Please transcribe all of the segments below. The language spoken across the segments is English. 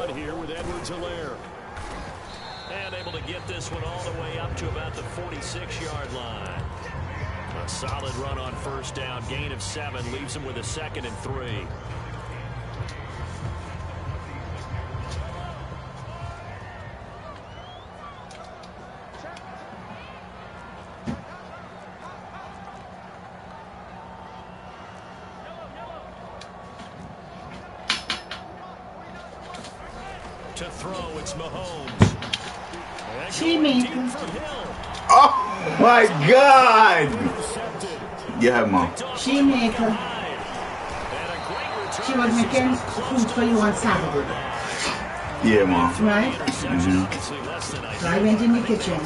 run here with Edwards-Helaire. And able to get this one all the way up to about the 46-yard line. A solid run on first down. Gain of 7 leaves him with a 2nd and 3. To throw, it's Mahomes. Oh my God! Yeah, Mom. She was making food for you on Saturday. Yeah, Mom. Right? So I went in the kitchen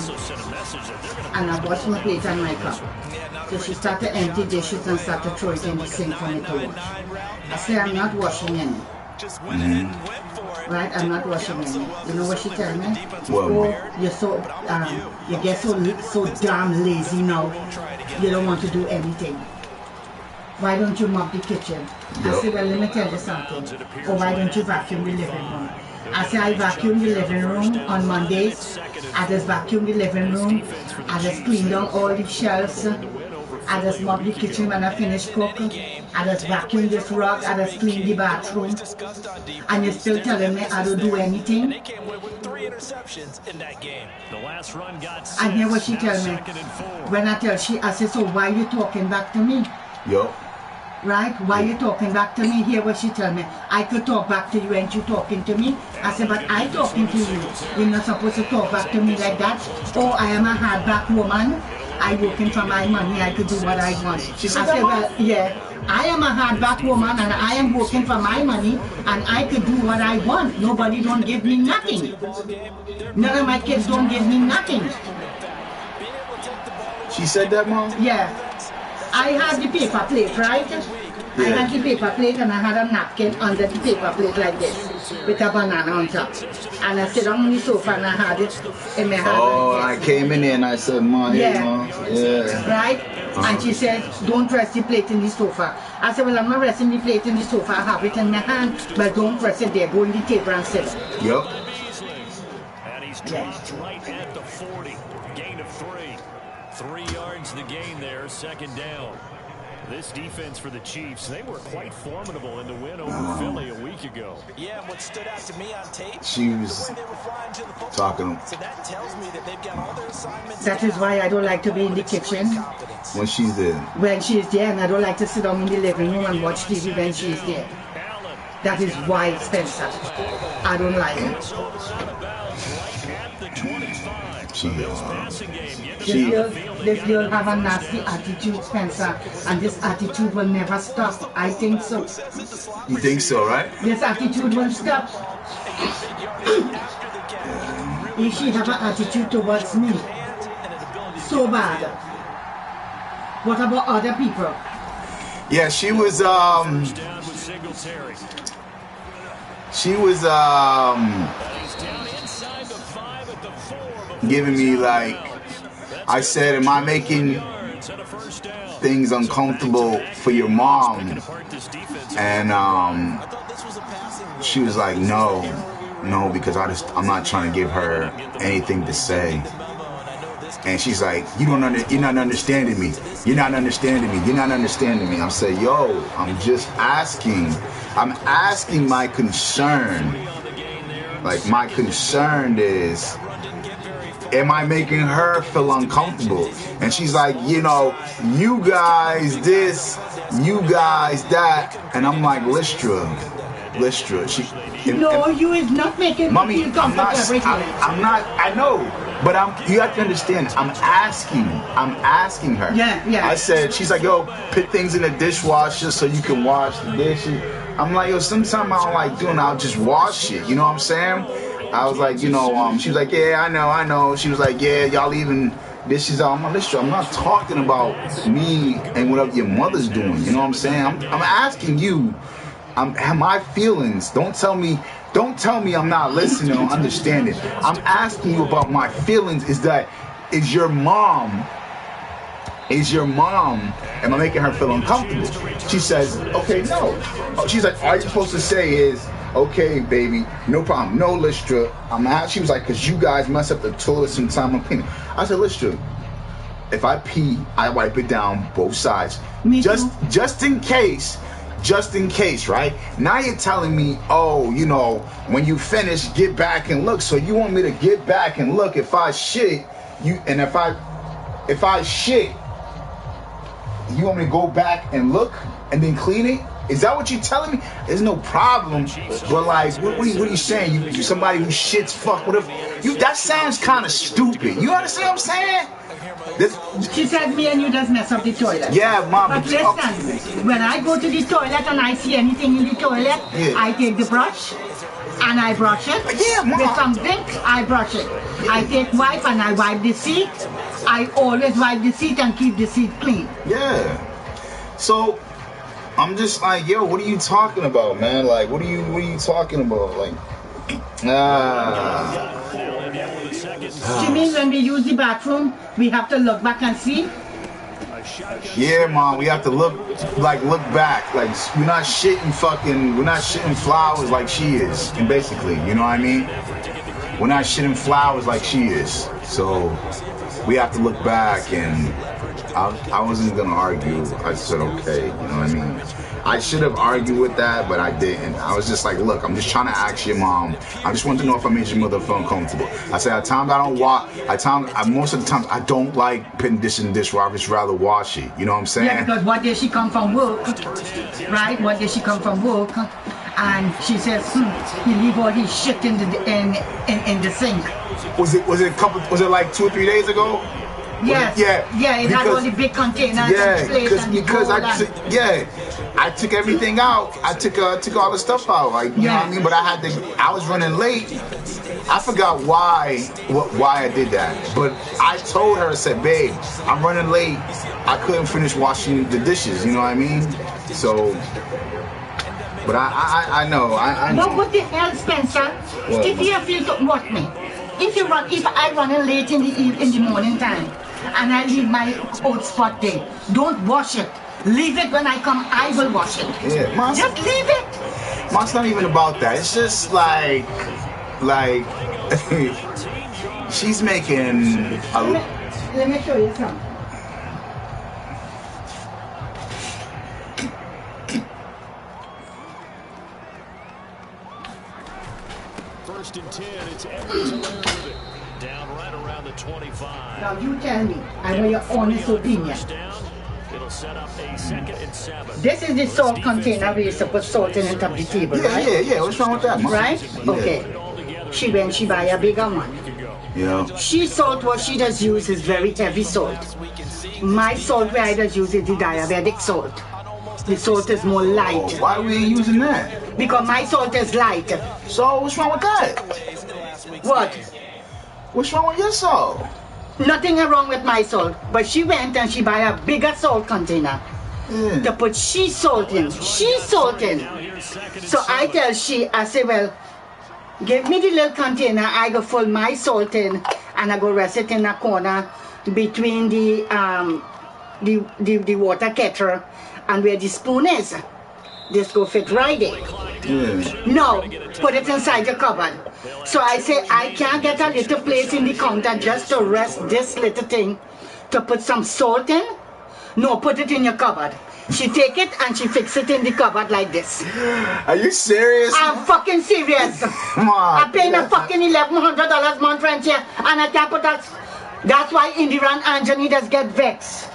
and I washed my plate and my cup. So she started to empty dishes and started to throw it in the sink for me to wash. I said, I'm not washing any. Right, I'm not washing any. You know what she tell me? Well, oh, you're so you get so damn lazy now. You don't want to do anything. Why don't you mop the kitchen? I said, well, let me tell you something. Or why don't you vacuum the living room? I said, I vacuum the living room on Mondays. I just vacuum the living room. I just clean down all the shelves. I just mop the kitchen when I finish cooking. I just vacuum this rug. I just clean the bathroom. And you're still telling me I don't do anything? And hear what she tell me. When I tell she, I say, so why you talking back to me? Yup. Right? Why you talking back to me? Hear what she tell me. I could talk back to you and you talking to me. I said, but I talking to you. You're not supposed to talk back to me like that. Oh, I am a hardback woman. I working for my money. I could do what I want. I said, well, yeah. I am a hardback woman and I am working for my money and I could do what I want. Nobody don't give me nothing. None of my kids don't give me nothing. She said that, Mom? Yeah. I had the paper plate, right? Yeah. I had the paper plate and I had a napkin under the paper plate like this with a banana on top. And I sit on the sofa and I had it in my hand. Oh, like I came in there and I said, Mom, yeah. Hey, Mom. Yeah. Right? And she said, don't rest the plate in the sofa. I said, well, I'm not resting the plate in the sofa. I have it in my hand, but don't rest it there. Go in the table and sit. Yup. And he's dropped right at the 40. Gain of 3. 3 yards the gain there, 2nd down. This defense for the Chiefs, they were quite formidable in the win over Philly a week ago. Yeah, what stood out to me on tape, she was talking. So that tells me that they've got all their assignments. That is why I don't like to be in the kitchen. When she's there. When she's there, and I don't like to sit down in the living room and watch TV when she's there. That is why, Spencer. I don't like it. This girl have a nasty attitude, Spencer, and this attitude will never stop. I think so. You think so, right? This attitude will stop. If she have an attitude towards me, so bad. What about other people? Yeah, she was giving me like, I said, am I making things uncomfortable for your mom? And she was like, no, because I'm not trying to give her anything to say. And she's like, you're not understanding me. You're not understanding me. You're not understanding me. I'm saying, yo, I'm just asking. I'm asking my concern. Like, my concern is, am I making her feel uncomfortable? And she's like, you know, you guys this, you guys that. And I'm like, Lystra. You is not making me feel comfortable. I'm not, I know. But you have to understand, I'm asking her. Yeah. I said, she's like, yo, put things in the dishwasher so you can wash the dishes. I'm like, yo, sometimes I don't like doing it, I'll just wash it. You know what I'm saying? I was like, you know, she was like, yeah, I know. She was like, yeah, y'all leaving dishes out. I'm like, I'm not talking about me and whatever your mother's doing. You know what I'm saying? I'm asking you, my feelings. Don't tell me I'm not listening or understanding. I'm asking you about my feelings. Is your mom, am I making her feel uncomfortable? She says, okay, no. She's like, all you're supposed to say is, Okay, baby, no problem. No, Lystra. She was like, because you guys mess up the toilet sometime I'm cleaning. I said, Lystra, if I pee, I wipe it down both sides. Me Just in case, right? Now you're telling me, oh, you know, when you finish, get back and look. So you want me to get back and look if I shit, if I shit, you want me to go back and look and then clean it? Is that what you're telling me? There's no problem, but like, what are you saying? You somebody who shits, fuck, whatever. That sounds kind of stupid. You understand what I'm saying? She said me and you just mess up the toilet. Yeah, Mom. But listen, when I go to the toilet and I see anything in the toilet, I take the brush and I brush it. Yeah, Mom. With some zinc, I brush it. I take wipe and I wipe the seat. I always wipe the seat and keep the seat clean. Yeah. So I'm just like, yo, what are you talking about, man? Like, what are you talking about? Like, You mean when we use the bathroom, we have to look back and see? Yeah, Mom, we have to look back. Like, we're not shitting flowers like she is. And basically, you know what I mean? We're not shitting flowers like she is. So we have to look back, and I wasn't gonna argue. I said, okay, you know what I mean? I should have argued with that, but I didn't. I was just like, look, I'm just trying to ask your mom. I just want to know if I made your mother feel uncomfortable. I said, at times I don't most of the times I don't like putting this in the dishwasher. I just rather wash it. You know what I'm saying? Yeah, because what day she come from work, right? What day she come from work, and she says, he leave all his shit in the sink. Was it like 2 or 3 days ago? Yes. Yeah, it had all the big containers and plates and I took everything out. I took all the stuff out. Like, you know what I mean? But I was running late. I forgot why I did that. But I told her, I said, babe, I'm running late. I couldn't finish washing the dishes, you know what I mean? So, but I know. But what the hell, Spencer? What? If you feel to watch me, if I run late in the morning time, and I leave my old spot there, don't wash it. Leave it. When I come, I will wash it. Yeah, Mom, just leave it. Mom, it's not even about that. It's just like she's making Let me show you something. First and 10, it's Edwards alone with it. Down right around the 25. Now you tell me, I want your honest opinion. It'll set up a 2nd and 7. This is the salt container we used to put salt in on top of the table, right? Yeah. What's wrong with that, Mom? Right? Yeah. Okay. When she buy a bigger one. Yeah. She salt what she does use is very heavy salt. My salt where I does use is the diabetic salt. The salt is more light. Oh, why are we using that? Because my salt is light. So what's wrong with that? What? What's wrong with your salt? Nothing wrong with my salt. But she went and she buy a bigger salt container to put she salt in. She salt in. So I tell she, I say, well, give me the little container. I go full my salt in, and I go rest it in a corner between the water kettle and where the spoon is. This go fit right there. Yeah. No, put it inside your cupboard. So I say, I can't get a little place in the counter just to rest this little thing to put some salt in. No, put it in your cupboard. She take it and she fix it in the cupboard like this. Are you serious? I'm fucking serious. Come on. I pay a fucking $1,100 month rent here, and I can't put that. That's why Indira and Anthony just get vexed.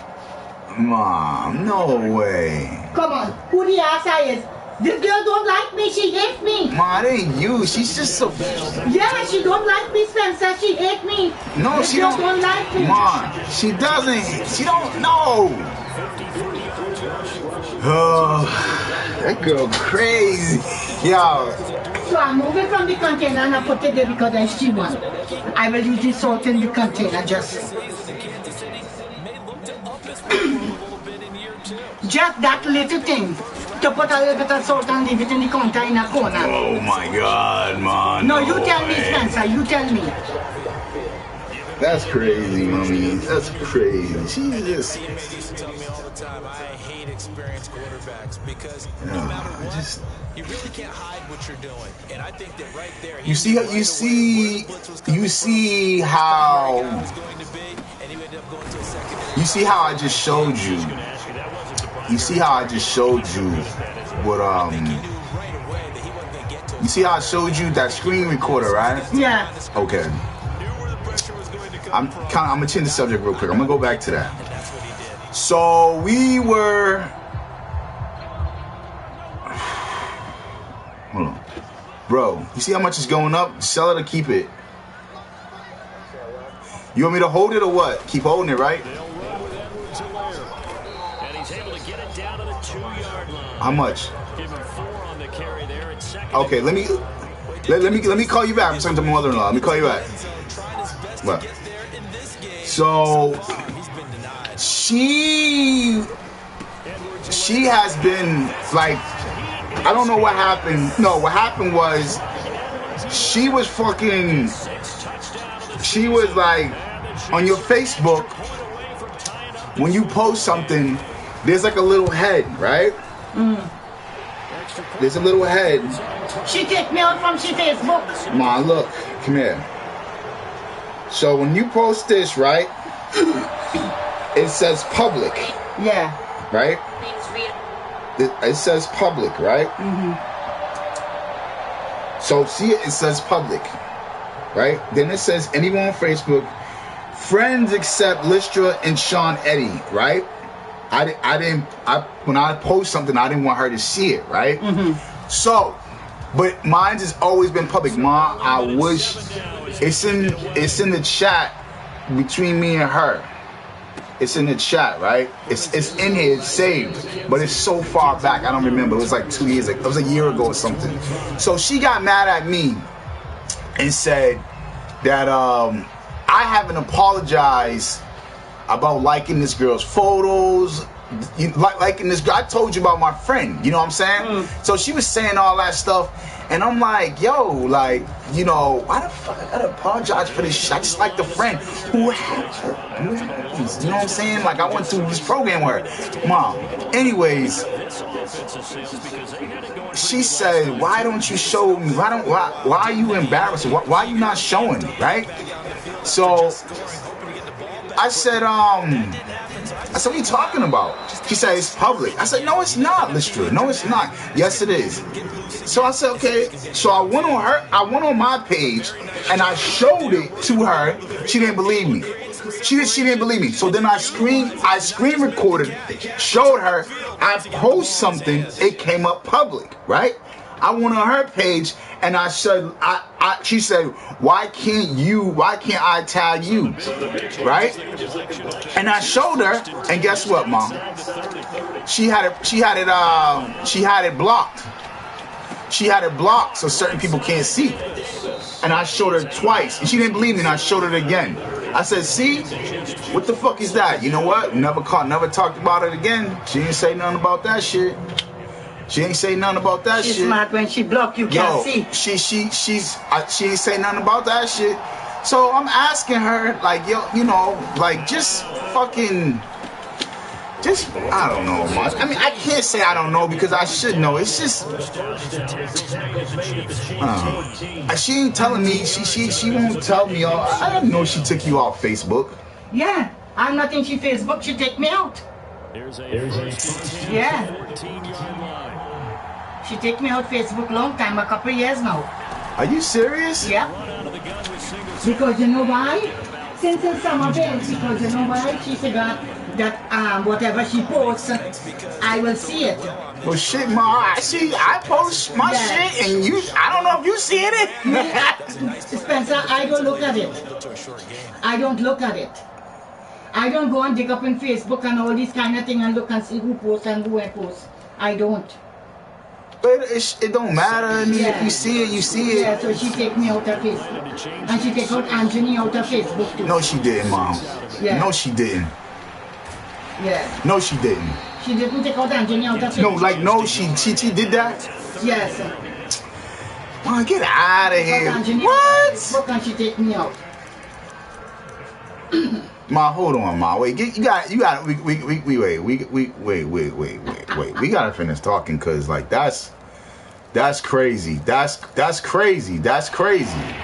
Mom, no way. Come on, who the ass I is? This girl don't like me, she hates me. Mom, it ain't you. She's just so... Yeah, she don't like me, Spencer. She hates me. No, this she girl don't like me. Mom, she doesn't. She don't know. Oh, that girl crazy. Yo. So I move it from the container and I put it there because then she wants. I will use the salt in the container just that little thing. To put a little bit of salt and leave it in the counter in a corner. Oh my God, Mom. No, you tell me, Spencer. You tell me. That's crazy, mommy. That's crazy. She's just. Teammates used to tell me all the time, I hate experienced quarterbacks because no matter what, you really can't hide what you're doing. And I think that right there, you see how I just showed you. You see how I just showed you what you see how I showed you that screen recorder, right? Yeah. Okay. I'm gonna change the subject real quick. I'm gonna go back to that. So we were. Hold on, bro. You see how much is going up? Sell it or keep it. You want me to hold it or what? Keep holding it, right? How much? Okay, let me call you back. I'm talking to my mother-in-law. Let me call you back. What? So she has been like, I don't know what happened. No, what happened was she was like on your Facebook when you post something, there's like a little head, right? There's a little head. She take me out from she Facebook. Ma, look, come here. So when you post this, right, it says public. Yeah. Right? It says public, right? So see, it says public, right? Then it says anyone on Facebook, friends except Lystra and Sean Eddie, right? When I post something, I didn't want her to see it, right? So, but mine has always been public. Ma, I wish it's in the chat between me and her. It's in the chat, right? It's in here, it's saved, but it's so far back, I don't remember. It was like 2 years ago. It was a year ago or something. So she got mad at me and said that I haven't apologized about liking this girl's photos, liking this girl. I told you about my friend, you know what I'm saying? So she was saying all that stuff, and I'm like, yo, like, you know, why the fuck I gotta apologize for this shit? I just like the friend who had her. You know what I'm saying? Like, I went through this program with her. Mom, anyways, she said, why don't you show me? Why are you embarrassed? Why are you not showing me, right? So I said, what are you talking about? She said, it's public. I said, no, it's not, Lystra. No, it's not. Yes, it is. So I said, okay. So I went on my page and I showed it to her. She didn't believe me. She didn't believe me. So then I screen recorded, showed her, I post something, it came up public, right? I went on her page and I said, she said, why can't I tag you? Right? And I showed her, and guess what, Mom? She had it blocked. She had it blocked so certain people can't see. And I showed her twice, and she didn't believe me, and I showed her again. I said, see? What the fuck is that? You know what? Never talked about it again. She didn't say nothing about that shit. She ain't say nothing about that shit. She's smart when she block, you can't see. She ain't say nothing about that shit. So I'm asking her, like, yo, you know, like, just I don't know much. I mean, I can't say I don't know because I should know. It's just, she ain't telling me. She won't tell me. I didn't know she took you off Facebook. Yeah, I'm not in she Facebook. She take me out. Yeah. She take me out Facebook long time, a couple years now. Are you serious? Yeah. Because you know why? Since the summer days, because you know why? She said that whatever she posts, I will see it. Well, shit, Ma, I post my shit, and I don't know if you see it. Spencer, I don't look at it. I don't look at it. I don't go and dig up in Facebook and all these kind of things and look and see who posts and who ain't posts. I don't. But it don't matter. I mean, if you see it, you see it. Yeah, so she take me out of Facebook. And she take out Anthony out of Facebook too. No, she didn't, Mom. Yeah. No, she didn't. Yeah. No, she didn't. She didn't take out Anthony out of Facebook. No, like, no, she did that? Yes. Mom, get out of here. What? Facebook and she take me out. Ma, hold on, Ma. Wait, we gotta finish talking, cause like that's crazy. That's crazy. That's crazy.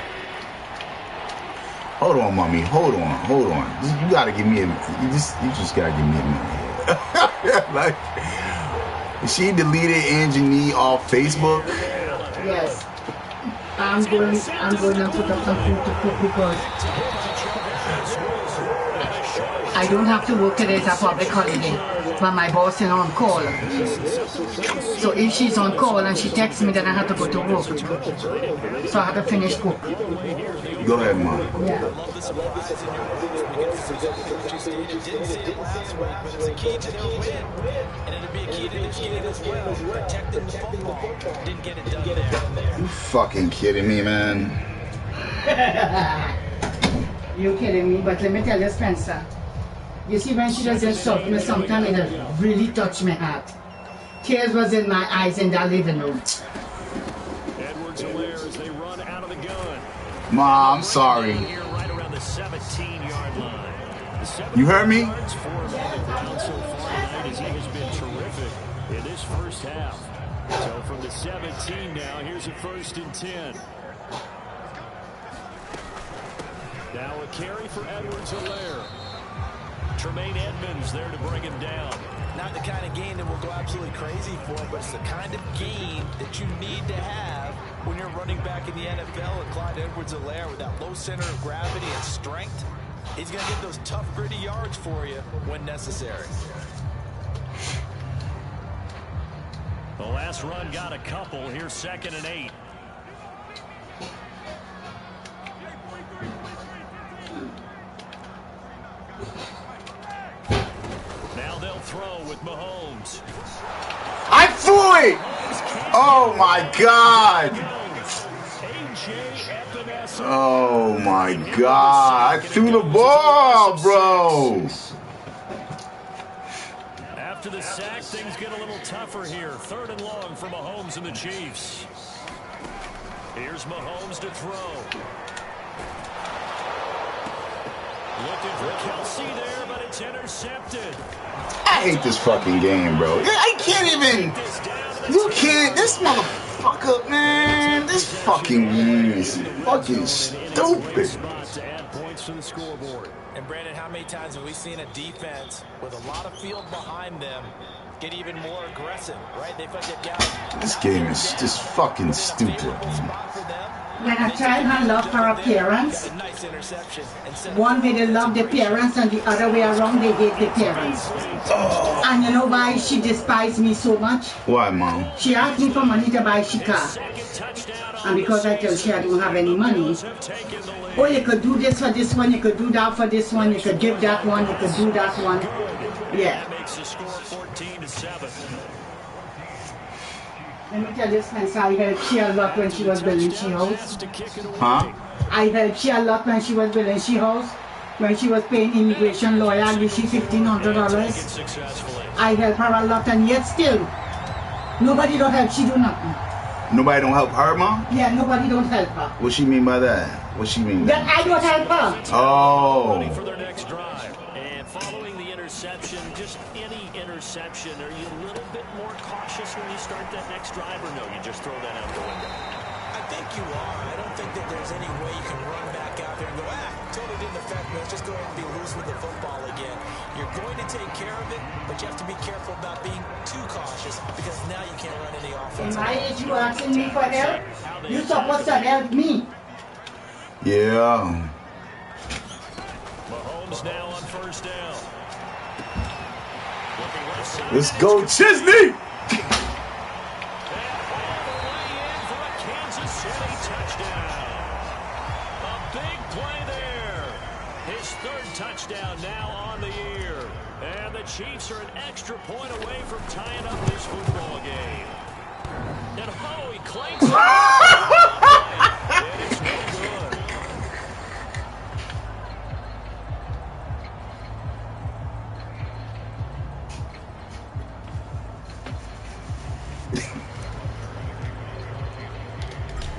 Hold on, mommy. Hold on. You gotta give me you just gotta give me a minute. Like, she deleted Angie off Facebook. Yes. I'm going to put up some food to cook because I don't have to work today. It's a public holiday, but my boss is on call. So if she's on call and she texts me, then I have to go to work. So I have to finish cook. Go ahead, Mom. Yeah. You fucking kidding me, man? You kidding me? But let me tell you, Spencer. You see, when she does insult me, sometimes it really touched my heart. Tears was in my eyes in that living room. Edwards-Helaire as they run out of the gun. Ma, I'm sorry. Right around the 17-yard line. You heard me? So far tonight, as he has been terrific in this first half. So from the 17 now, here's a 1st and 10. Now a carry for Edwards-Helaire. Tremaine Edmonds there to bring him down. Not the kind of game that we'll go absolutely crazy for, but it's the kind of game that you need to have when you're running back in the NFL. And Clyde Edwards-Helaire, with that low center of gravity and strength, he's going to get those tough, gritty yards for you when necessary. The last run got a couple. Here's 2nd and 8. Now they'll throw with Mahomes. I threw it! Oh my God! Oh my God! I threw the ball, bro! After the sack, things get a little tougher here. 3rd and long for Mahomes and the Chiefs. Here's Mahomes to throw. Looking for Kelsey there, but it's intercepted. I hate this fucking game, bro. I can't even. You can't. This motherfucker, man. This fucking game is fucking stupid. And Brandon, how many times have we seen a defense with a lot of field behind them get even more aggressive, right? They felt they've got this game is just fucking stupid. When a child has love for a parents, one way they love the parents and the other way around they hate the parents. Oh. And you know why she despised me so much? Why, Mom? She asked me for money to buy she car. And because I tell she I don't have any money, oh, you could do this for this one, you could do that for this one, you could give that one, you could do that one. Yeah. Let me tell you, Spencer, I helped she a lot when she was building she house. Huh? I helped she a lot when she was building she house. When she was paying immigration lawyer, I gave she $1,500. I help her a lot, and yet still, nobody don't help she do nothing. Nobody don't help her, Mom? Yeah, nobody don't help her. What she mean by that? What she mean? That I don't help her. Oh. Ready for their next drive. And following the interception, just any interception, are you a little bit more cautious when you start that next drive, or no, you just throw that out the window? I think you are. I don't think that there's any way you can run back out there and go, totally didn't affect me. Let's just go ahead and be loose with the football again. You're going to take care of it, but you have to be careful about being too cautious because now you can't run any offense. In my age, you asking me for help? You supposed to help me. Yeah. Mahomes now on 1st down. Let's go, Chisney! Touchdown now on the year. And the Chiefs are an extra point away from tying up this football game. And he claims it. It's no good.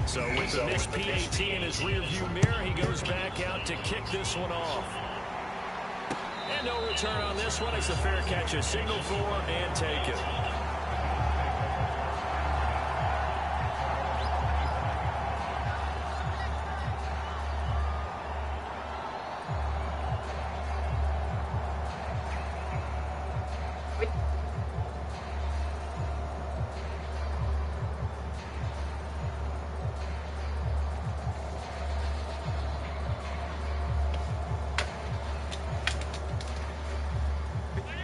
So with the missed PAT in his rearview mirror, he goes back out to kick this one off. And no return on this one. It's a fair catch, a signal for and take it.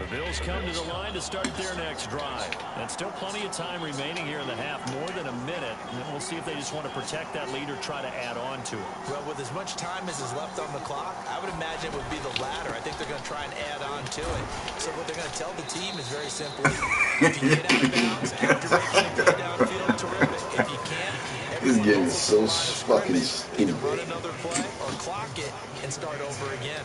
Bills come to the line to start their next drive. And still plenty of time remaining here in the half, more than a minute. And we'll see if they just want to protect that lead or try to add on to it. Well, with as much time as is left on the clock, I would imagine it would be the latter. I think they're going to try and add on to it. So what they're going to tell the team is very simply, if you get out of bounds after making a play downfield, terrific. If you can't, this game is so fucking stupid. Run another play or clock it and start over again.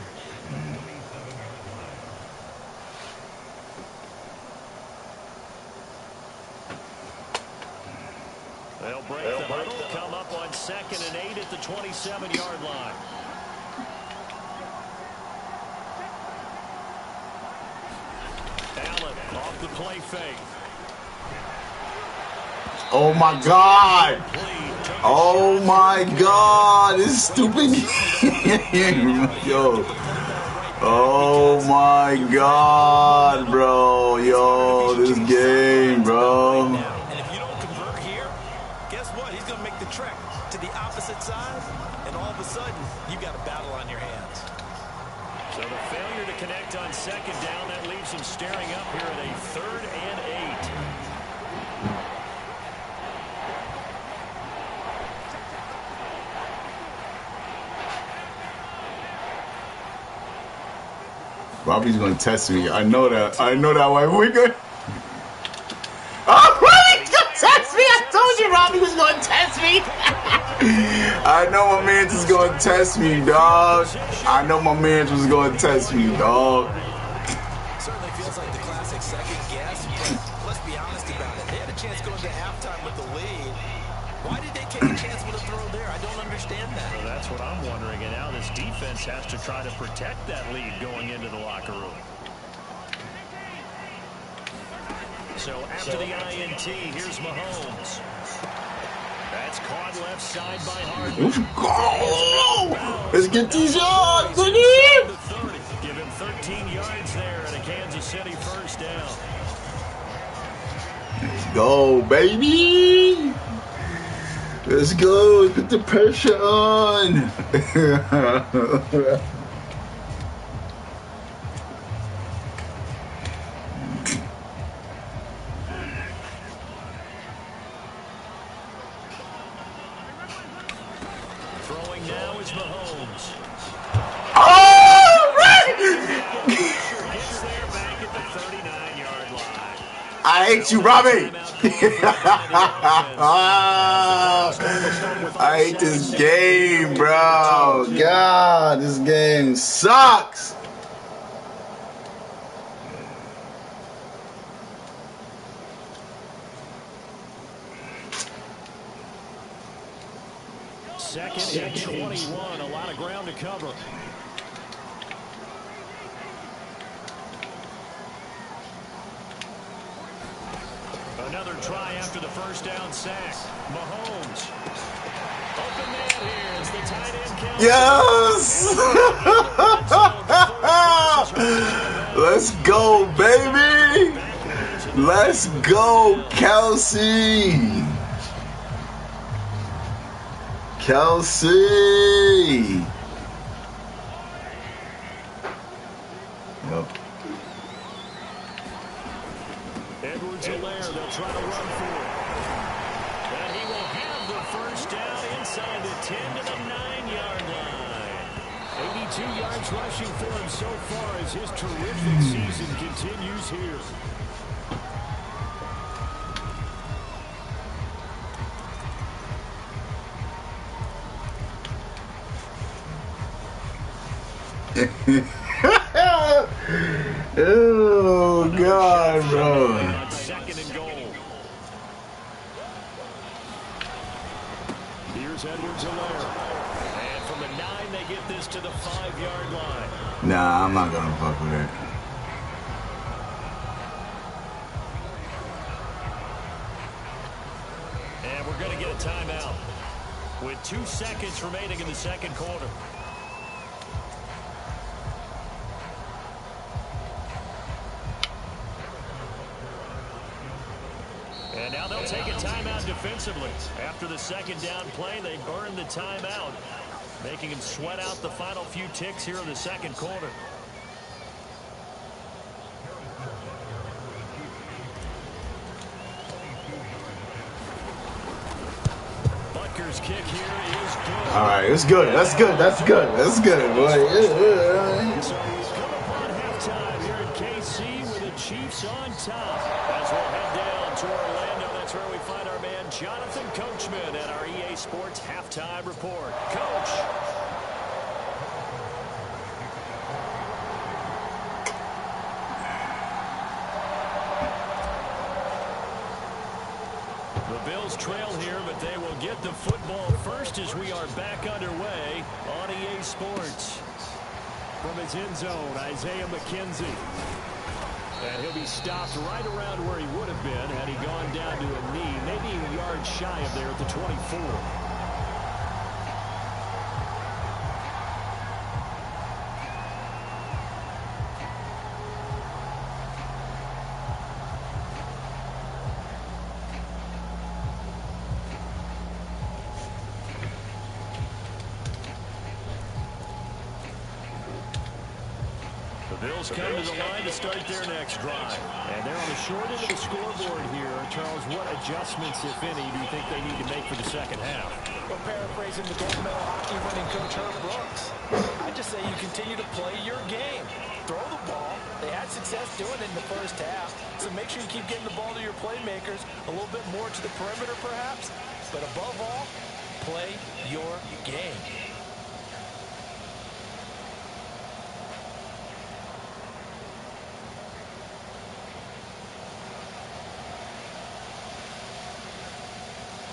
They'll break the huddle, come up on 2nd and 8 at the 27-yard line. Allen off the play fake. Oh my God! Oh my God! This stupid game, yo. Oh my God, bro. Yo, this game, bro. Trek to the opposite side, and all of a sudden, you've got a battle on your hands. So the failure to connect on 2nd down, that leaves him staring up here at a 3rd and 8. Robbie's gonna test me. I know that. I know that. Why we good? Oh, Robbie's gonna test me. I told you Robbie was gonna test me. I know my man was gonna test me, dog. I know my man was gonna test me, dog. Certainly feels like the classic second guess, but let's be honest about it. They had a chance going to halftime with the lead. Why did they take a chance with a throw there? I don't understand that. Well, that's what I'm wondering. And now this defense has to try to protect that lead going into the locker room. So after the INT, here's Mahomes. That's caught left side by Harden. Let's go! Let's get these yards, baby! Give him 13 yards there and a Kansas City first down. Let's go, baby! Let's go! Put the pressure on! Throwing now is Mahomes. Oh, right! Gets there back at the 39-yard line. I hate you, Robbie! I hate this game, bro. God, this game sucks. Second and 21, a lot of ground to cover. Another try after the first down sack. Mahomes. Open man here as the tight end counts. Yes! Let's go, baby! Let's go, Kelsey! Kelsey! Yep. Edwards-Helaire, they'll try to run for it. And he will have the first down inside the 10 to the 9-yard line. 82 yards rushing for him so far as his terrific season continues here. Oh, God, bro. On 2nd and goal. Here's Edwards-Helaire. And from the 9, they get the this to the 5-yard line. Nah, I'm not going to fuck with it. And we're going to get a timeout with 2 seconds remaining in the second quarter. And now they'll take a timeout defensively. After the second down play, they burn the timeout, making him sweat out the final few ticks here in the second quarter. Butker's kick here is good. All right, it's good. That's good. That's good. That's good, boy. So we've come upon halftime here in KC with the Chiefs on top. As we'll head down to Orlando, that's where we find our man Jonathan Coachman at our EA Sports Halftime Report. Coach. The Bills trail here, but they will get the football first as we are back underway on EA Sports. From his end zone, Isaiah McKenzie. And he'll be stopped right around where he would have been had he gone down to a knee, maybe a yard shy of there at the 24. Bills come to the line to start their next drive. And they're on the short end of the scoreboard here. Charles, what adjustments, if any, do you think they need to make for the second half? Well, paraphrasing the gold medal hockey winning coach Herb Brooks, I just say you continue to play your game. Throw the ball. They had success doing it in the first half. So make sure you keep getting the ball to your playmakers, a little bit more to the perimeter perhaps. But above all, play your game.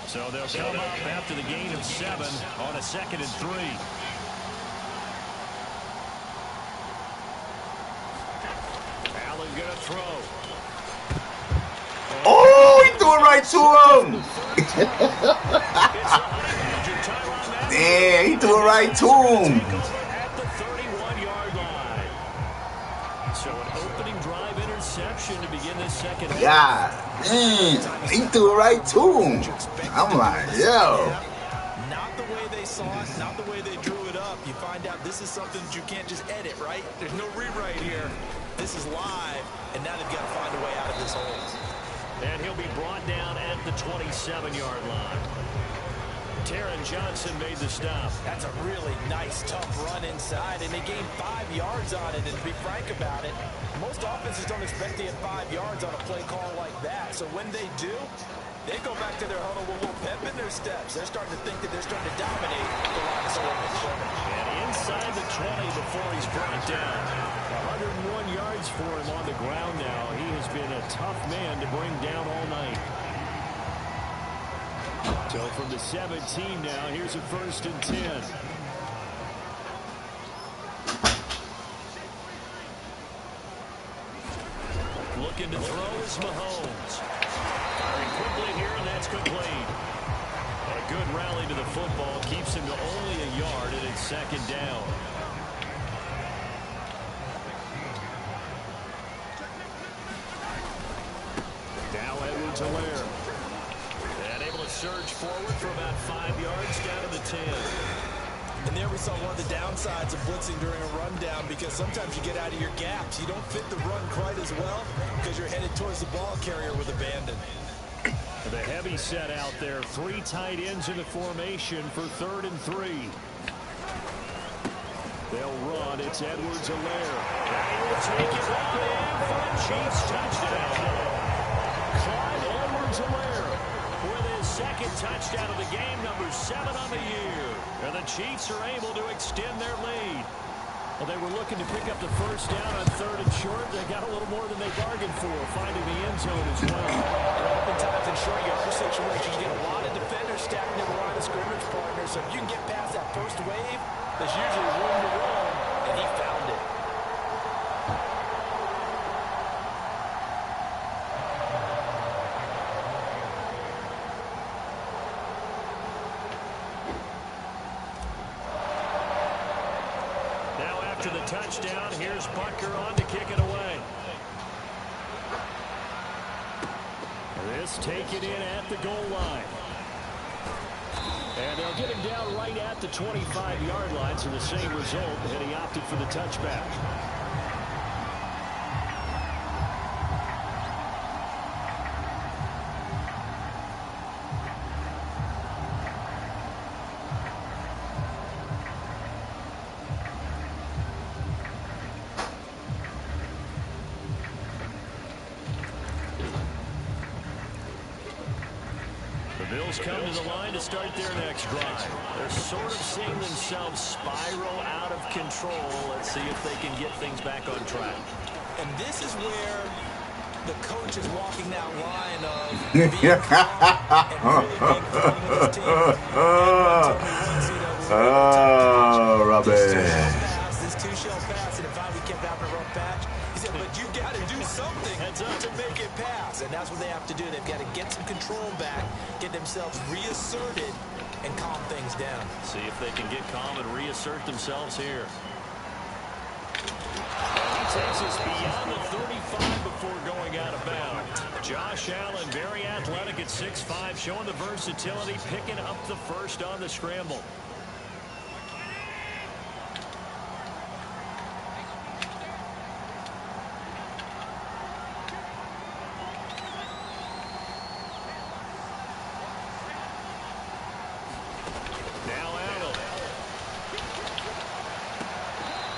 So they'll come up after the gain of 7 on a 2nd and 3. Allen gonna throw. Oh, he threw it right to him. Yeah, he threw it right to him. At the 31-yard line. So an opening drive interception to begin this second half. Yeah. He threw it right to him. I'm like, yo. Not the way they saw it, not the way they drew it up. You find out this is something that you can't just edit, right? There's no rewrite here. This is live, and now they've got to find a way out of this hole. And he'll be brought down at the 27-yard line. Taron Johnson made the stop. That's a really nice, tough run inside, and they gained 5 yards on it. And to be frank about it, most offenses don't expect to get 5 yards on a play call like that. So when they do, they go back to their huddle with a little pep in their steps. They're starting to think that they're starting to dominate the line of scrimmage. And inside the 20 before he's brought down. 101 yards for him on the ground now. He has been a tough man to bring down all night. So from the 17 now, here's a 1st and 10. Looking to throw is Mahomes. Firing quickly here, and that's complete. A good rally to the football keeps him to only a yard, and it's 2nd down. Now Edwards-Helaire. And able to surge forward for about 5 yards down to the 10. And there we saw one of the downsides of blitzing during a rundown, because sometimes you get out of your gaps. You don't fit the run quite as well because you're headed towards the ball carrier with abandon. The heavy set out there. 3 tight ends in the formation for 3rd and 3. They'll run. It's Edwards-Helaire. And he will take it on in for a Chiefs touchdown. Clyde Edwards-Helaire with his 2nd touchdown of the game, number 7 on the year. And the Chiefs are able to extend their lead. Well, they were looking to pick up the 1st down on 3rd and short. They got a little more than they bargained for, finding the end zone as well. Oftentimes in short yardage situations, you get a lot of defenders stacking to the line of scrimmage partners. So if you can get past that first wave, There's usually room to roam, and he found it. Now after the touchdown, here's Butker on to kick it away. This taken in at the goal line. And they'll get him down right at the 25-yard line, so the same result, and he opted for the touchback. Bills come to the line to start their next drive. They're sort of seeing themselves spiral out of control. Let's see if they can get things back on track. And this is where the coach is walking that line of being calm and really being calm with his team. Oh, Robert. This two-shell pass, and if we kept having a rough patch, he said, but you got to do something to make it pass. And that's what they have to do. They've got to get some control back, get themselves reasserted, and calm things down. See if they can get calm and reassert themselves here. And he takes us beyond the 35 before going out of bounds. Josh Allen, very athletic at 6'5", showing the versatility, picking up the first on the scramble.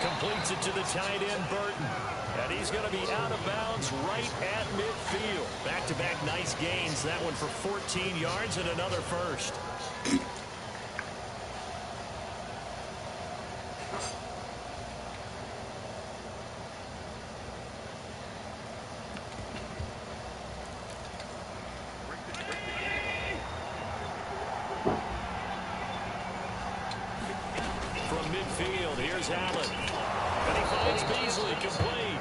Completes it to the tight end, Burton. And he's going to be out of bounds right at midfield. Back-to-back nice gains. That one for 14 yards and another first. From midfield, here's Allen. And he finds Beasley complete.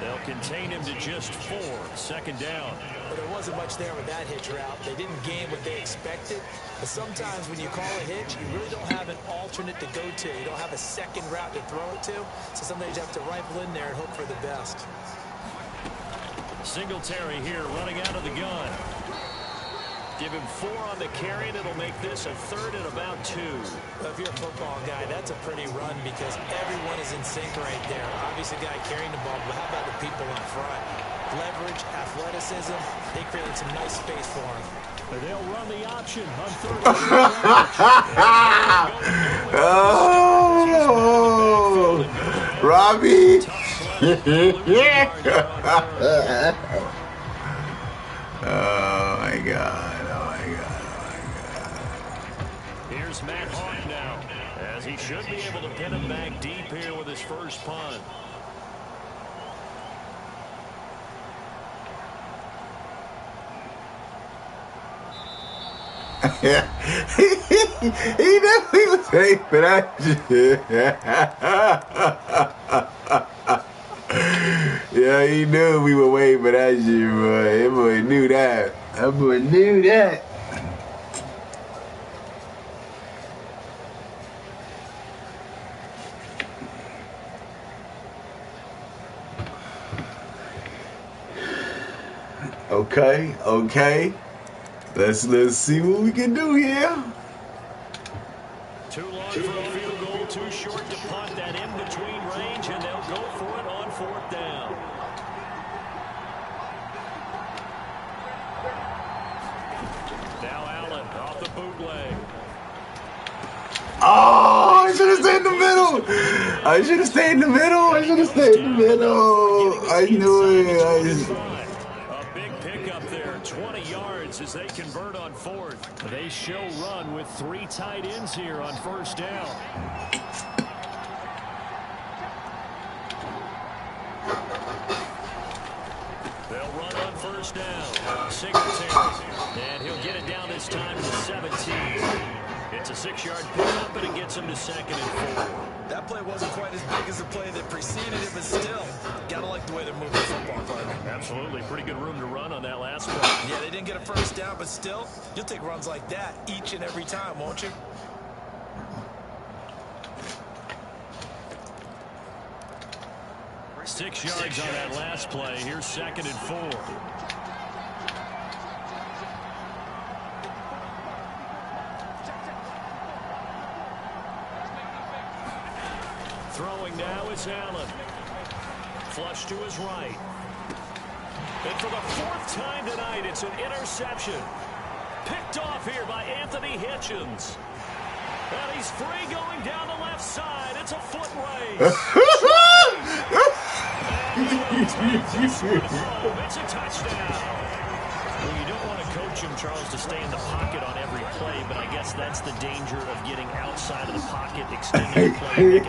They'll contain him to just 4. Second down. But there wasn't much there with that hitch route. They didn't gain what they expected. But sometimes when you call a hitch, you really don't have an alternate to go to. You don't have a second route to throw it to. So sometimes you have to rifle in there and hope for the best. Singletary here running out of the gun. Give him 4 on the carry, and it'll make this a third and about 2. Well, if you're a football guy, that's a pretty run because everyone is in sync right there. Obviously, the guy carrying the ball, but how about the people in front? Leverage, athleticism, they created some nice space for him. They'll run the option on third. Oh, Robbie. Oh, my God. Here's Matt Hawk now, as he should be able to pin him back deep here with his first punt. He knew he was safe for that shit. Yeah, he knew we were waiting for that shit, boy. That boy knew that. That boy knew that. Okay. Let's see what we can do here. Too long for a field goal, too short to punt. That in between range, and they'll go for it on 4th down. Now Allen off the bootleg. Oh, I should have stayed in the middle. I knew it. A big pickup there, 20 yards as they convert on 4th. They show run with 3 tight ends here on 1st down. They'll run on 1st down. Singletary. And he'll get it down this time to 17. It's a 6-yard pickup, and it gets him to 2nd and 4. That play wasn't quite as big as the play that preceded it, but still, gotta like the way they're moving the football, partner. Absolutely. Pretty good room to run on that last play. Yeah, they didn't get a first down, but still, you'll take runs like that each and every time, won't you? Six yards on that last play. Here's 2nd and 4. Throwing now is Allen. Flush to his right. And for the 4th time tonight, it's an interception. Picked off here by Anthony Hitchens. And he's free going down the left side. It's a foot race. It's a touchdown. Well, you don't want to coach him, Charles, to stay in the pocket on every play, but I guess that's the danger of getting outside of the pocket, extending the play.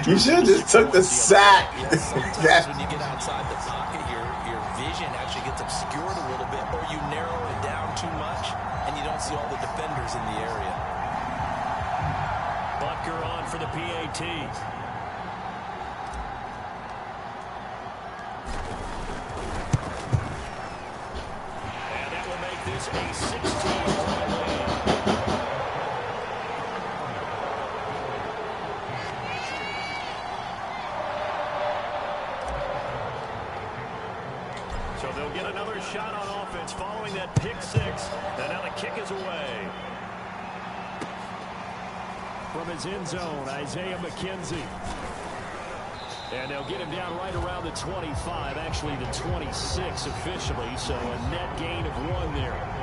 You should have just took the sack. Sometimes when you get outside the pocket, your vision actually gets obscured a little bit, or you narrow it down too much, and you don't see all the defenders in the area. Butker on for the PAT. A 16-yard lead. So they'll get another shot on offense following that pick 6. And now the kick is away. From his end zone, Isaiah McKenzie. And they'll get him down right around the 25, actually the 26 officially, so a net gain of 1 there.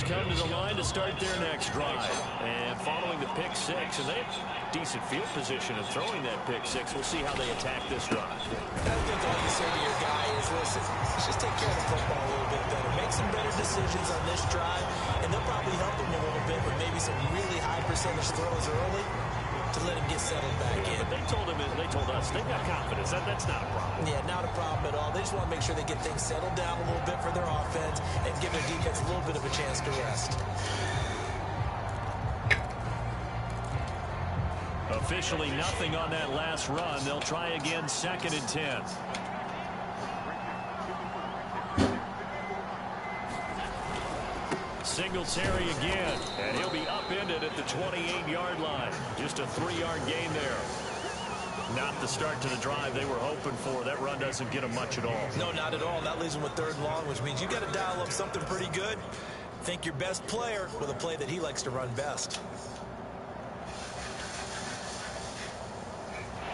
Come to the line to start their next drive. And following the pick 6, and they have decent field position of throwing that pick 6. We'll see how they attack this drive. I think all you say to your guy is, listen, let's just take care of the football a little bit better. Make some better decisions on this drive, and they'll probably help him a little bit with maybe some really high percentage throws early to let him get settled back in. But they told us they've got confidence. That's not a problem. Yeah, not a problem at all. They just want to make sure they get things settled down a little bit for their offense and give their defense a little bit of a chance to rest. Officially nothing on that last run. They'll try again, 2nd and 10. Singletary again, and he'll be upended at the 28-yard line. Just a 3-yard gain there. Not the start to the drive they were hoping for. That run doesn't get them much at all. No, not at all. That leaves them with 3rd and long, which means you got to dial up something pretty good. Think your best player with a play that he likes to run best.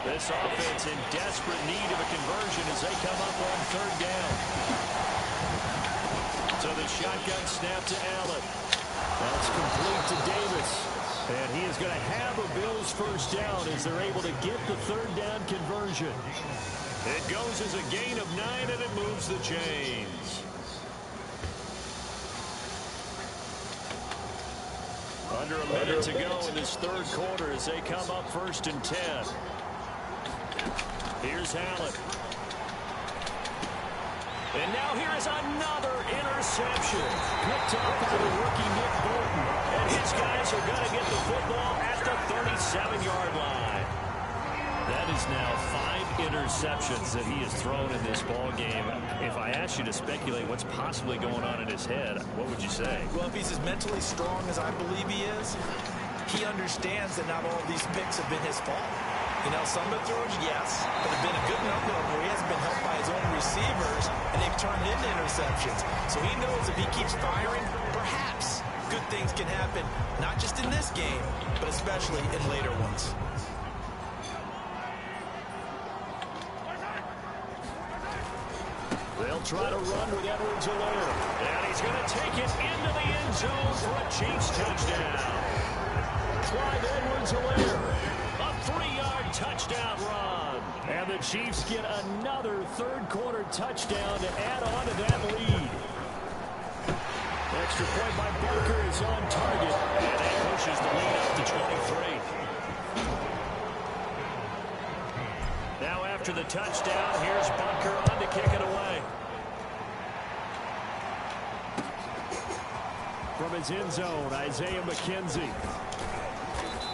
This offense in desperate need of a conversion as they come up on 3rd down. So the shotgun snap to Allen. That's complete to Davis. And he is going to have a Bills 1st down as they're able to get the 3rd down conversion. It goes as a gain of 9, and it moves the chains. Under a minute to go in this 3rd quarter as they come up 1st and 10. Here's Allen. And now here is another interception. Picked up by the rookie Nick Bolton. And his guys are going to get the football at the 37-yard line. That is now 5 interceptions that he has thrown in this ball game. If I asked you to speculate what's possibly going on in his head, what would you say? Well, if he's as mentally strong as I believe he is, he understands that not all of these picks have been his fault. You know, some of the throws, yes, but have been a good number of where he hasn't been helped by his own receivers, and they've turned into interceptions. So he knows if he keeps firing, perhaps good things can happen, not just in this game, but especially in later ones. They'll try to run with Edwards-Helaire, and he's going to take it into the end zone for a Chiefs touchdown. Clyde Edwards-Helaire. 3-yard touchdown run. And the Chiefs get another third-quarter touchdown to add on to that lead. Extra point by Barker is on target, and it pushes the lead up to 23. Now after the touchdown, here's Barker on to kick it away. From his end zone, Isaiah McKenzie.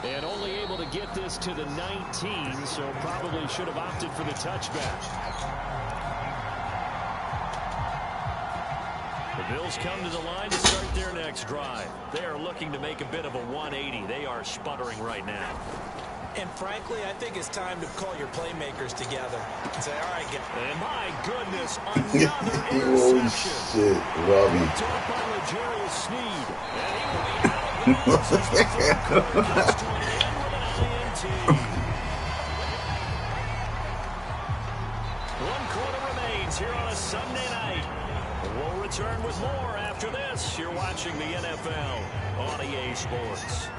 And only able to get this to the 19, so probably should have opted for the touchback. The Bills come to the line to start their next drive. They are looking to make a bit of a 180. They are sputtering right now. And frankly, I think it's time to call your playmakers together and say, all right, get. And my goodness, another interception. Oh, shit, Robbie. Top by L'Jarius Sneed. And he will be out of bounds as the third quarter comes to an end with an INT. 1 quarter remains here on a Sunday night. We'll return with more after this. You're watching the NFL on EA Sports.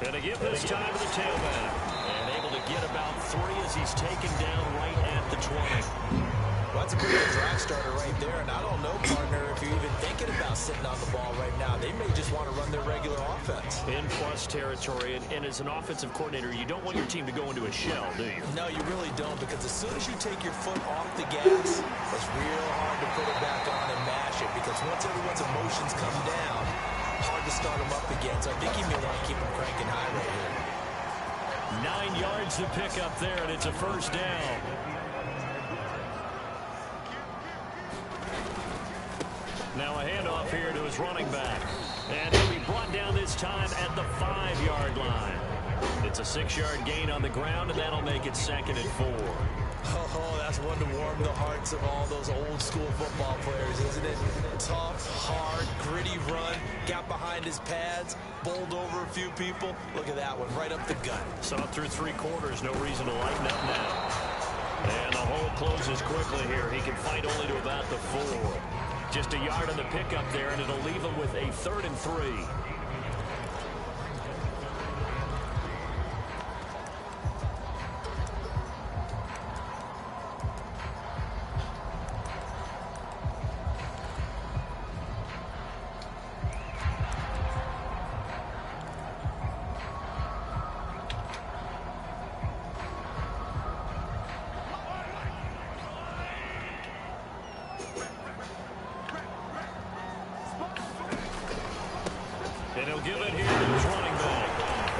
And to give this time to the tailback. And able to get about 3 as he's taken down right at the 20. Well, that's a pretty good drive starter right there. And I don't know, partner, if you're even thinking about sitting on the ball right now. They may just want to run their regular offense. In plus territory. And as an offensive coordinator, you don't want your team to go into a shell, do you? No, you really don't. Because as soon as you take your foot off the gas, it's real hard to put it back on and mash it. Because once everyone's emotions come down, hard to start them up again. So I think you may want to keep them cranking high right here. 9 yards to pick up there, and it's a first down. Now a handoff here to his running back. And he'll be brought down this time at the 5-yard line. It's a 6-yard gain on the ground, and that'll make it 2nd and 4. Oh, that's one to warm the hearts of all those old school football players, isn't it? Tough, hard, gritty run, got behind his pads, bowled over a few people. Look at that one, right up the gut. So up through 3 quarters, no reason to lighten up now. And the hole closes quickly here. He can fight only to about the 4. Just a yard on the pickup there, and it'll leave him with a 3rd and 3. And he'll give it here to his running back.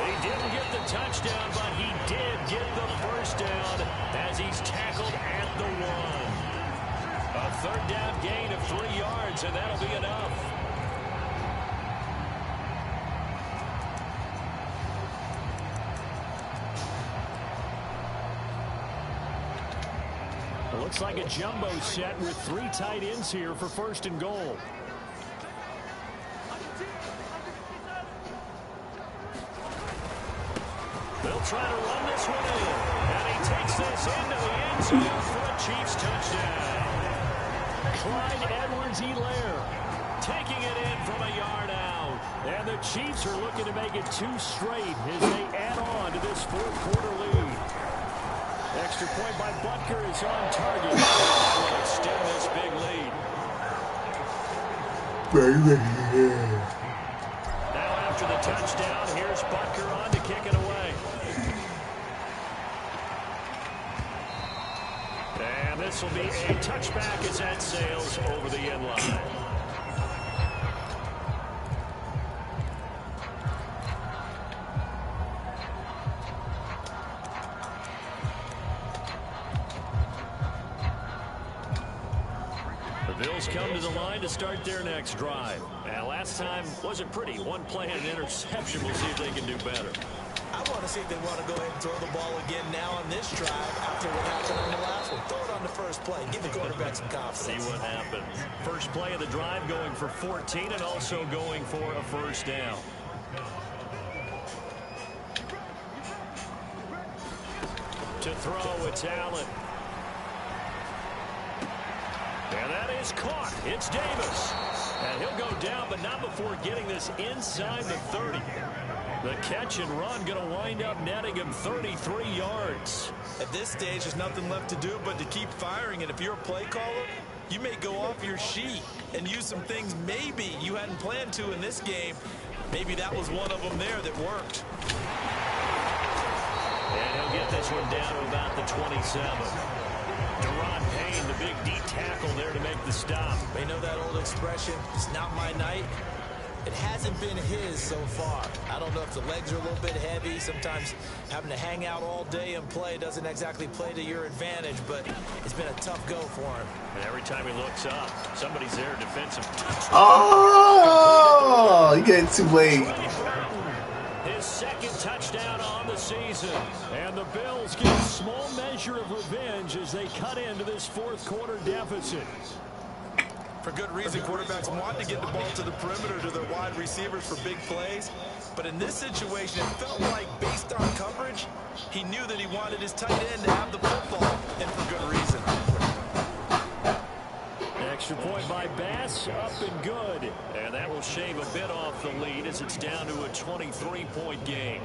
He didn't get the touchdown, but he did get the first down as he's tackled at the 1. A 3rd down gain of 3 yards, and that'll be enough. It looks like a jumbo set with 3 tight ends here for 1st and goal. They'll try to run this one in. And he takes this into the end zone for a Chiefs touchdown. Clyde Edwards-Helaire taking it in from a yard out. And the Chiefs are looking to make it 2 straight as they add on to this 4th quarter lead. Extra point by Butker is on target. That will extend this big lead. Now after the touchdown, here's Butker on to kick it away. And this will be a touchback as that sails over the end line. The Bills come to the line to start their next drive. And last time wasn't pretty. 1 play and an interception. We'll see if they can do better. I want to see if they want to go ahead and throw the ball again now on this drive after what happened on the last one. Throw it on the first play. Give the quarterback some confidence. See what happens. First play of the drive going for 14 and also going for a first down. To throw, it's Allen. And that is caught. It's Davis. And he'll go down, but not before getting this inside the 30. The catch and run going to wind up netting him 33 yards. At this stage, there's nothing left to do but to keep firing. And if you're a play caller, you may go off your sheet and use some things maybe you hadn't planned to in this game. Maybe that was one of them there that worked. And he'll get this one down to about the 27. Deron Payne, the big D tackle there to make the stop. They know that old expression, it's not my night. It hasn't been his so far. I don't know if the legs are a little bit heavy. Sometimes having to hang out all day and play doesn't exactly play to your advantage, but it's been a tough go for him. And every time he looks up, somebody's there defensive. Oh, you getting too late. His second touchdown on the season. And the Bills get a small measure of revenge as they cut into this fourth quarter deficit. For good reason, quarterbacks want to get the ball to the perimeter to their wide receivers for big plays. But in this situation, it felt like based on coverage, he knew that he wanted his tight end to have the football, and for good reason. Extra point by Bass, up and good. And that will shave a bit off the lead as it's down to a 23-point game.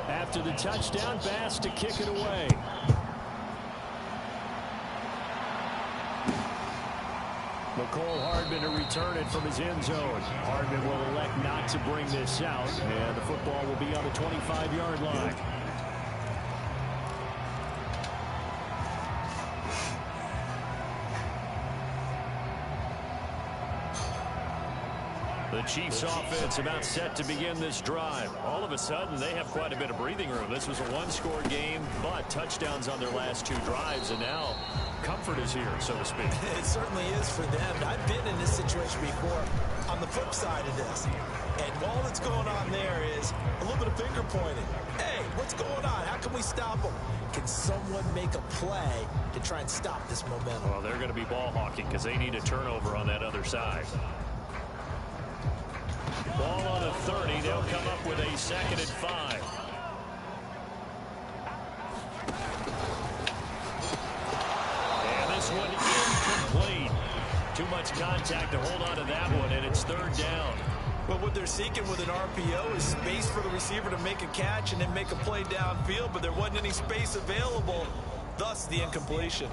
After the touchdown, Bass to kick it away. McCole Hardman to return it from his end zone. Hardman will elect not to bring this out, and the football will be on the 25-yard line. The Chiefs offense about set to begin this drive. All of a sudden, they have quite a bit of breathing room. This was a one-score game, but touchdowns on their last two drives, and now comfort is here, so to speak. It certainly is for them. I've been in this situation before on the flip side of this. And all that's going on there is a little bit of finger pointing. Hey, what's going on? How can we stop them? Can someone make a play to try and stop this momentum? Well, they're going to be ball hawking because they need a turnover on that other side. Ball on the 30. They'll come up with a 2nd and 5. And this one incomplete. Too much contact to hold on to that one, and it's 3rd down. Well, what they're seeking with an RPO is space for the receiver to make a catch and then make a play downfield, but there wasn't any space available, thus the incompletion.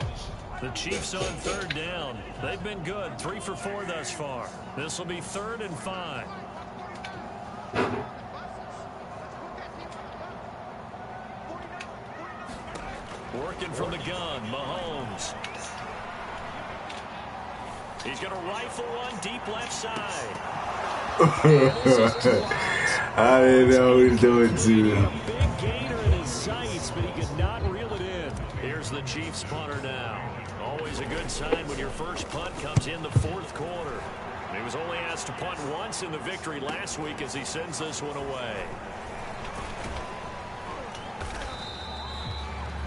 The Chiefs on 3rd down. They've been good, 3 for 4 thus far. This will be 3rd and 5. Working from the gun, Mahomes. He's going to rifle one deep left side. I didn't know he was doing too. A big gainer in his sights, but he could not reel it in. Here's the Chiefs punter now. Always a good sign when your first punt comes in the 4th quarter. He was only asked to punt once in the victory last week as he sends this one away.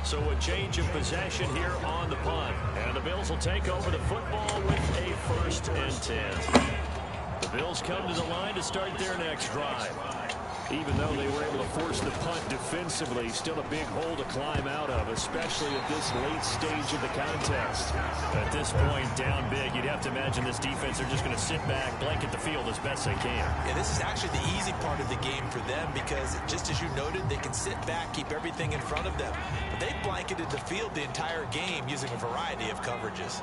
So a change of possession here on the punt. And the Bills will take over the football with a 1st and 10. The Bills come to the line to start their next drive. Even though they were able to force the punt defensively, still a big hole to climb out of, especially at this late stage of the contest. At this point, down big, you'd have to imagine this defense are just going to sit back, blanket the field as best they can. Yeah, this is actually the easy part of the game for them because, just as you noted, they can sit back, keep everything in front of them. But they've blanketed the field the entire game using a variety of coverages.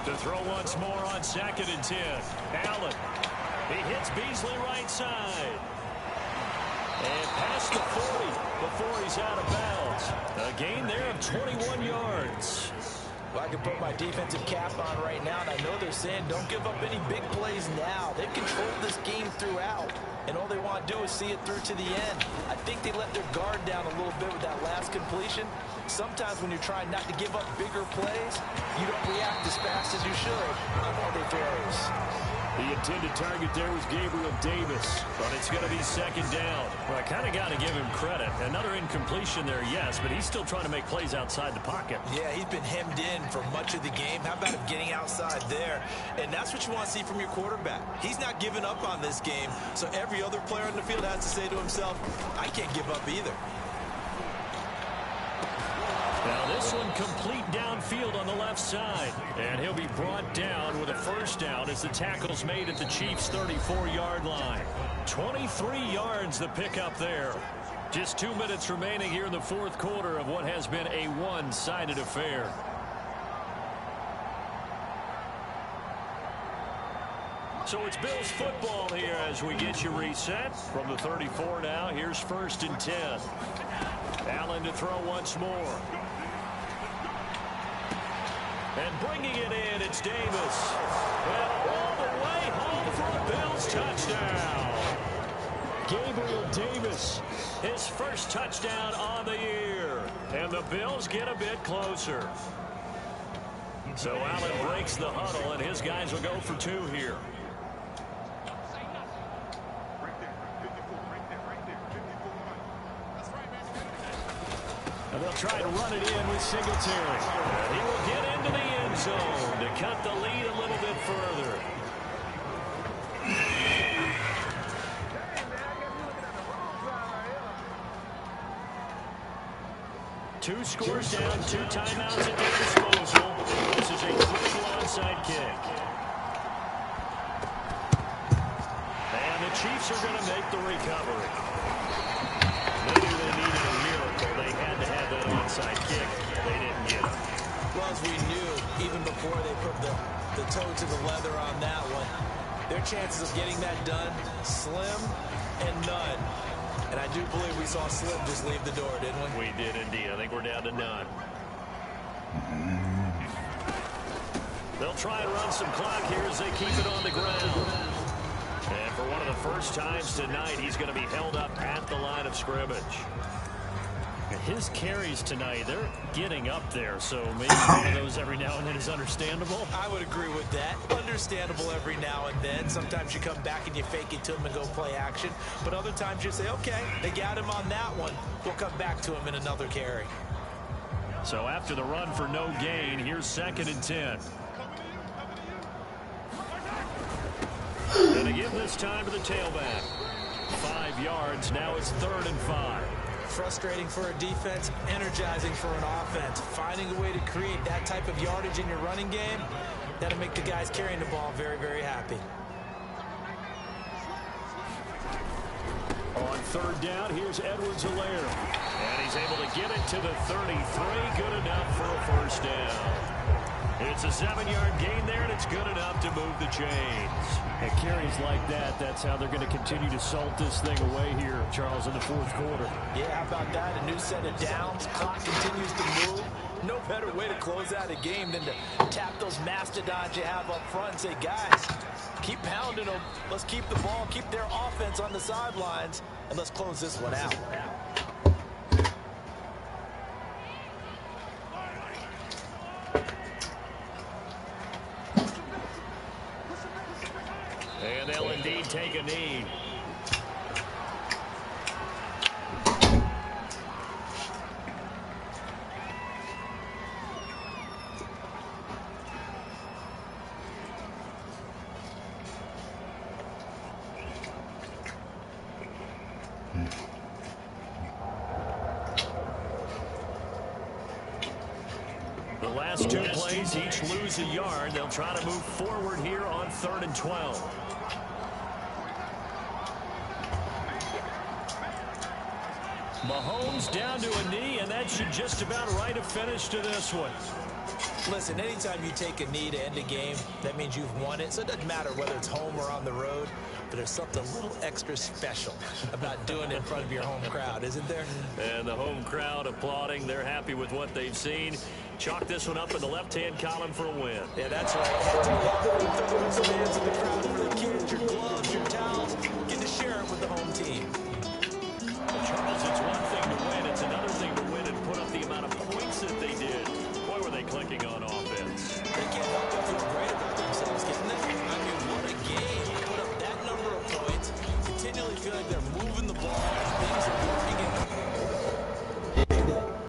To throw once more on 2nd and 10. Allen. He hits Beasley right side. And past the 40 before he's out of bounds. A gain there of 21 yards. Well, I can put my defensive cap on right now, and I know they're saying don't give up any big plays now. They've controlled this game throughout, and all they want to do is see it through to the end. I think they let their guard down a little bit with that last completion. Sometimes when you're trying not to give up bigger plays, you don't react as fast as you should on all their throws. The intended target there was Gabriel Davis, but it's going to be second down. Well, I kind of got to give him credit. Another incompletion there, yes, but he's still trying to make plays outside the pocket. Yeah, he's been hemmed in for much of the game. How about him getting outside there? And that's what you want to see from your quarterback. He's not giving up on this game, so every other player on the field has to say to himself, I can't give up either. Now this one complete downfield on the left side. And he'll be brought down with a first down as the tackle's made at the Chiefs' 34-yard line. 23 yards the pickup there. Just 2 minutes remaining here in the fourth quarter of what has been a one-sided affair. So it's Bills football here as we get you reset. From the 34 now, here's 1st and 10. Allen to throw once more. And bringing it in, it's Davis. And all the way home for a Bills touchdown. Gabriel Davis, his first touchdown on the year. And the Bills get a bit closer. So Allen breaks the huddle, and his guys will go for 2 here. And they'll try to run it in with Singletary. And he will get into the end zone to cut the lead a little bit further. Two scores down, 2 timeouts at their disposal. This is a critical onside kick. And the Chiefs are going to make the recovery. They knew they needed a miracle. They had to have that onside kick. They didn't get it. Well, as we knew, even before they put the toe to the leather on that one, their chances of getting that done, slim and none. And I do believe we saw Slim just leave the door, didn't we? We did indeed. I think we're down to none. They'll try and run some clock here as they keep it on the ground. And for one of the first times tonight, he's going to be held up at the line of scrimmage. His carries tonight, they're getting up there, so maybe one of those every now and then is understandable. I would agree with that. Understandable every now and then. Sometimes you come back and you fake it to him and go play action. But other times you say, okay, they got him on that one. We'll come back to him in another carry. So after the run for no gain, here's 2nd and 10. And again this time to the tailback. 5 yards, now it's 3rd and 5. Frustrating for a defense, energizing for an offense. Finding a way to create that type of yardage in your running game, that'll make the guys carrying the ball very, very happy. On 3rd down, here's Edwards-Helaire. And he's able to get it to the 33. Good enough for a first down. It's a 7-yard gain there, and it's good enough to move the chains. And carries like that, that's how they're going to continue to salt this thing away here, Charles, in the fourth quarter. Yeah, how about that? A new set of downs. Clock continues to move. No better way to close out a game than to tap those mastodons you have up front and say, guys, keep pounding them. Let's keep the ball, keep their offense on the sidelines, and let's close this one out. And they'll indeed take a knee. The last 2 plays each lose a yard. They'll try to move forward here on 3rd and 12. Mahomes down to a knee, and that should just about write a finish to this one. Listen, anytime you take a knee to end a game, that means you've won it. So it doesn't matter whether it's home or on the road, but there's something a little extra special about doing it in front of your home crowd, isn't there? And the home crowd applauding. They're happy with what they've seen. Chalk this one up in the left-hand column for a win. Yeah, that's right. Head to the left, throw some hands in the crowd for the kids, your gloves, your towels.